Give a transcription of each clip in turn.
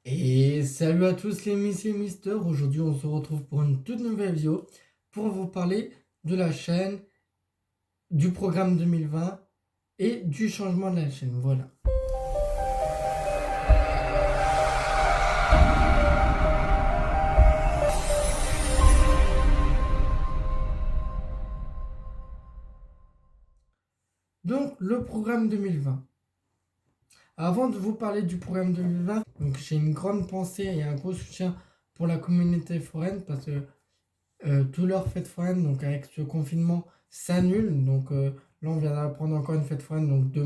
Et salut à tous les Miss et Mister, aujourd'hui on se retrouve pour une toute nouvelle vidéo pour vous parler de la chaîne, du programme 2020 et du changement de la chaîne, voilà. Donc le programme 2020. Avant de vous parler du programme 2020, donc j'ai une grande pensée et un gros soutien pour la communauté foraine parce que tout leur fête foraine, donc avec ce confinement, s'annule. Donc là, on vient d'apprendre encore une fête foraine, donc de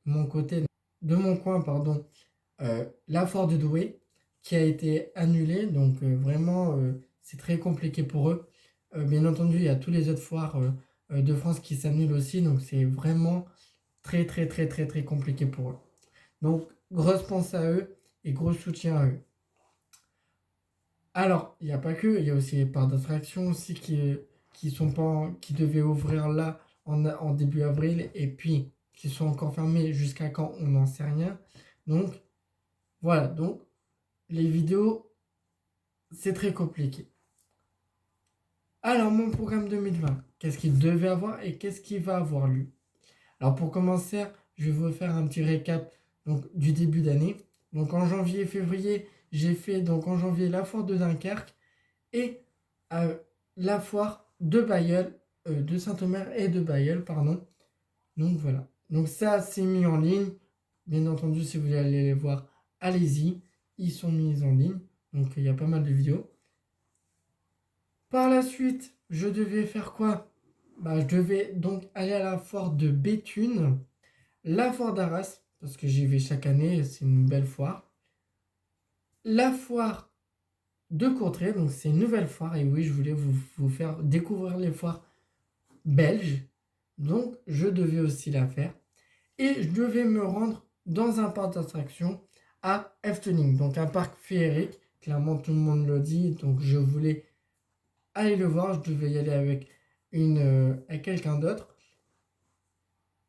mon côté, de mon coin, pardon, la foire de Douai qui a été annulée. Donc vraiment, c'est très compliqué pour eux. Bien entendu, il y a tous les autres foires de France qui s'annulent aussi. Donc c'est vraiment très, très, très, très, très compliqué pour eux. Donc, grosse pensée à eux et gros soutien à eux. Alors, il n'y a pas que, il y a aussi les parcs d'attraction aussi qui sont pas, qui devaient ouvrir là en début avril et puis qui sont encore fermés jusqu'à quand, on n'en sait rien. Donc, voilà, donc les vidéos, c'est très compliqué. Alors, mon programme 2020, qu'est-ce qu'il devait avoir et qu'est-ce qu'il va avoir lui? Alors, pour commencer, je vais vous faire un petit récap donc, du début d'année. Donc, en janvier et février, j'ai fait donc en janvier la foire de Dunkerque et la foire de Bayeul, de Saint-Omer et de Bayeul, pardon. Donc voilà. Donc ça, c'est mis en ligne. Bien entendu, si vous voulez aller les voir, allez-y. Ils sont mis en ligne. Donc il y a pas mal de vidéos. Par la suite, je devais faire quoi? Je devais donc aller à la foire de Béthune, la foire d'Arras, parce que j'y vais chaque année, c'est une belle foire. La foire de Courtrai, donc c'est une nouvelle foire, et oui, je voulais vous faire découvrir les foires belges, donc je devais aussi la faire. Et je devais me rendre dans un parc d'attractions à Efteling, donc un parc féerique, clairement tout le monde le dit, donc je voulais aller le voir, je devais y aller avec, avec quelqu'un d'autre.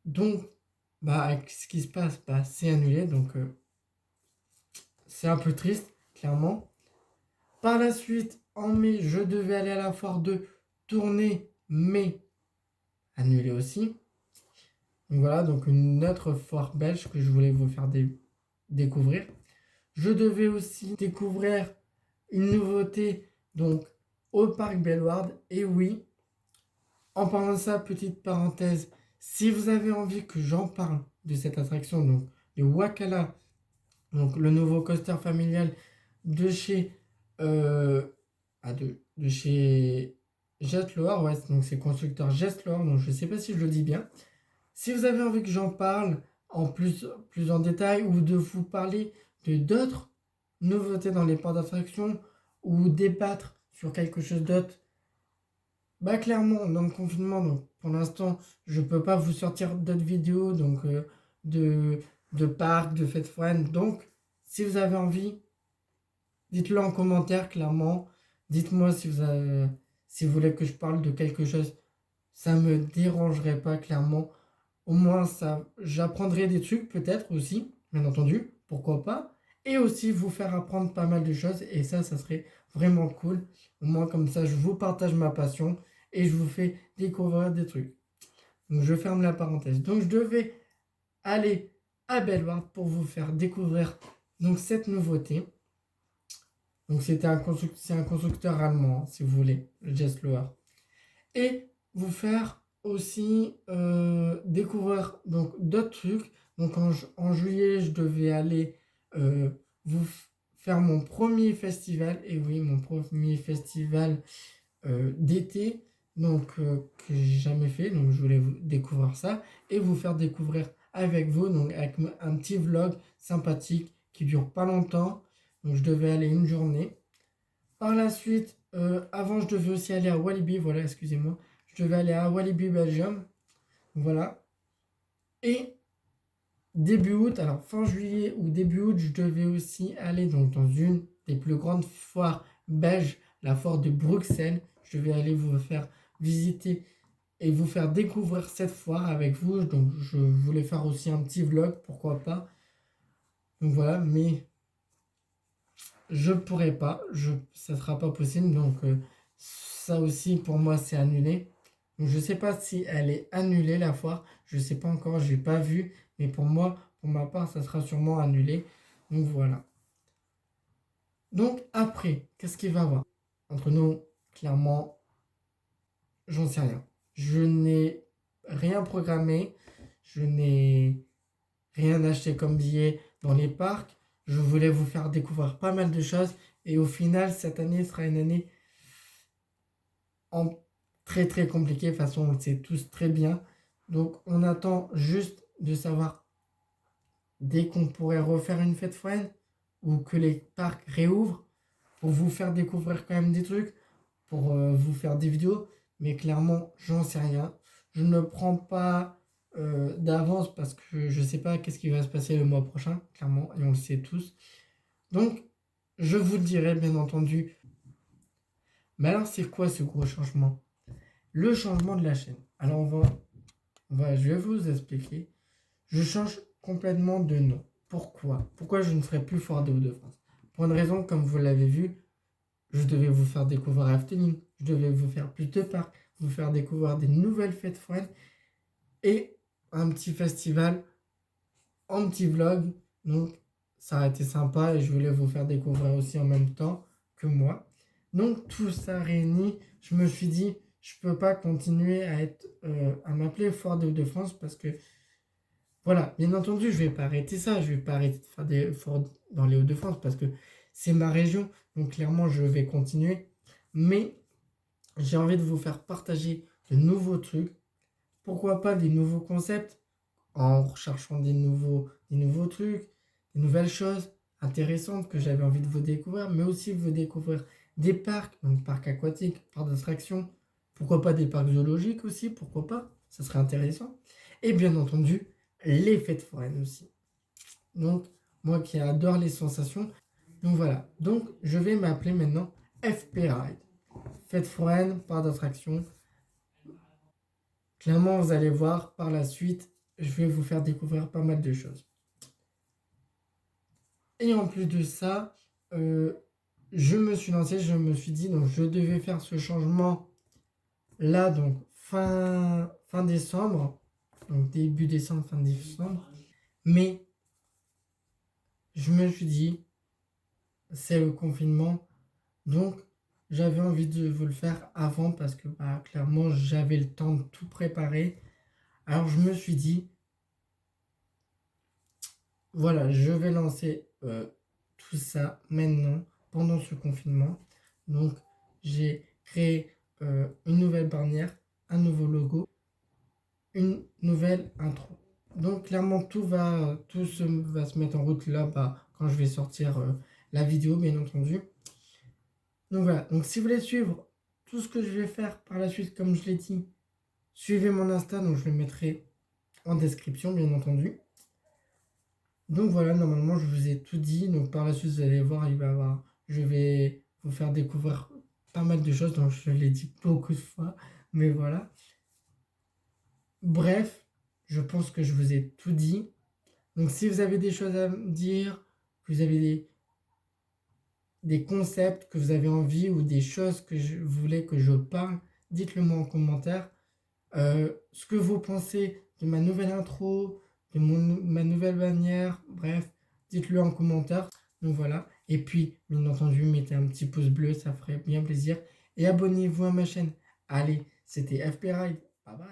Donc, ce qui se passe, c'est annulé, donc c'est un peu triste, clairement. Par la suite, en mai, je devais aller à la foire de Tournai, mais annulé aussi. Donc voilà, donc une autre foire belge que je voulais vous faire découvrir. Je devais aussi découvrir une nouveauté donc au parc Bellewaerde. Et oui, en parlant de ça, petite parenthèse, si vous avez envie que j'en parle de cette attraction, donc le Wakala, donc le nouveau coaster familial de chez de chez Jetlower, ouais, donc c'est constructeur Jetlower, donc je ne sais pas si je le dis bien. Si vous avez envie que j'en parle plus en détail ou de vous parler de d'autres nouveautés dans les parcs d'attraction ou débattre sur quelque chose d'autre, clairement, dans le confinement, donc pour l'instant, je peux pas vous sortir d'autres vidéos donc de, de parcs, de fêtes foraines. Donc, si vous avez envie, dites-le en commentaire, clairement. Dites-moi si vous voulez que je parle de quelque chose. Ça me dérangerait pas, clairement. Au moins, ça, j'apprendrai des trucs peut-être aussi, bien entendu, pourquoi pas. Et aussi vous faire apprendre pas mal de choses. Et ça serait vraiment cool. Au moins, comme ça, je vous partage ma passion et je vous fais découvrir des trucs. Donc, je ferme la parenthèse. Donc, je devais aller à Bellewaerde pour vous faire découvrir donc cette nouveauté. Donc, c'est un constructeur allemand, si vous voulez, le Jeslower. Et vous faire aussi découvrir donc d'autres trucs. Donc en juillet, je devais aller vous faire mon premier festival. Et oui, mon premier festival d'été. Donc que j'ai jamais fait. Donc je voulais vous découvrir ça et vous faire découvrir avec vous. Donc avec un petit vlog sympathique qui dure pas longtemps. Donc je devais aller une journée. Par la suite, avant, je devais aussi aller à Walibi. Voilà, excusez-moi. Je devais aller à Walibi Belgium. Voilà. Et début août, alors fin juillet ou début août, je devais aussi aller donc, dans une des plus grandes foires belges, la foire de Bruxelles. Je devais aller vous faire visiter et vous faire découvrir cette foire avec vous. Donc, je voulais faire aussi un petit vlog, pourquoi pas. Donc voilà, mais je pourrais pas, ça sera pas possible, donc ça aussi pour moi c'est annulé. Donc je sais pas si elle est annulée la foire, je sais pas encore, j'ai pas vu, mais pour moi, pour ma part, ça sera sûrement annulé. Donc voilà. Donc après, qu'est-ce qu'il va y avoir? Entre nous, clairement, j'en sais rien. Je n'ai rien programmé, je n'ai rien acheté comme billet dans les parcs. Je voulais vous faire découvrir pas mal de choses et au final, cette année sera une année en très très compliquée. De toute façon, on le sait tous très bien. Donc, on attend juste de savoir dès qu'on pourrait refaire une fête foraine ou que les parcs réouvrent pour vous faire découvrir quand même des trucs, pour vous faire des vidéos. Mais clairement, j'en sais rien. Je ne prends pas d'avance parce que je ne sais pas qu'est-ce qui va se passer le mois prochain, clairement, et on le sait tous. Donc, je vous le dirai bien entendu. Mais alors, c'est quoi ce gros changement? Le changement de la chaîne. Alors, je vais vous expliquer. Je change complètement de nom. Pourquoi je ne serai plus Foire des Hauts-de-France? Pour une raison, comme vous l'avez vu, je devais vous faire découvrir Efteling, je devais vous faire plus de parcs, vous faire découvrir des nouvelles fêtes foraines et un petit festival en petit vlog. Donc, ça a été sympa et je voulais vous faire découvrir aussi en même temps que moi. Donc, tout ça réuni, je me suis dit, je peux pas continuer à m'appeler Foire des Hauts-de-France parce que voilà, bien entendu, je vais pas arrêter ça, je vais pas arrêter de faire des efforts dans les Hauts-de-France parce que c'est ma région, donc clairement je vais continuer. Mais j'ai envie de vous faire partager de nouveaux trucs, pourquoi pas des nouveaux concepts, en recherchant des nouveaux trucs, des nouvelles choses intéressantes que j'avais envie de vous découvrir, mais aussi vous découvrir des parcs, donc parcs aquatiques, parcs d'attractions, pourquoi pas des parcs zoologiques aussi, pourquoi pas, ça serait intéressant. Et bien entendu, les fêtes foraines aussi. Donc, moi qui adore les sensations. Donc voilà. Donc, je vais m'appeler maintenant FP Ride. Fête foraine, parc d'attraction. Clairement, vous allez voir par la suite, je vais vous faire découvrir pas mal de choses. Et en plus de ça, je me suis lancé, je me suis dit, donc je devais faire ce changement là, donc fin décembre, donc début décembre, fin décembre. Mais je me suis dit, c'est le confinement, donc j'avais envie de vous le faire avant parce que bah, clairement j'avais le temps de tout préparer. Alors je me suis dit, voilà, je vais lancer tout ça maintenant pendant ce confinement. Donc j'ai créé une nouvelle bannière, un nouveau logo, une nouvelle intro. Donc clairement tout va se mettre en route là bah, quand je vais sortir la vidéo bien entendu. Donc voilà, donc si vous voulez suivre tout ce que je vais faire par la suite comme je l'ai dit, suivez mon Insta, donc je le mettrai en description bien entendu. Donc voilà, normalement je vous ai tout dit, donc par la suite vous allez voir, je vais vous faire découvrir pas mal de choses, donc je l'ai dit beaucoup de fois, mais voilà. Bref, je pense que je vous ai tout dit. Donc si vous avez des choses à me dire, que vous avez des concepts que vous avez envie ou des choses que je voulais que je parle, dites-le moi en commentaire. Ce que vous pensez de ma nouvelle intro, de ma nouvelle bannière, bref, dites-le en commentaire. Donc voilà. Et puis, bien entendu, mettez un petit pouce bleu, ça ferait bien plaisir. Et abonnez-vous à ma chaîne. Allez, c'était FP Ride. Bye bye.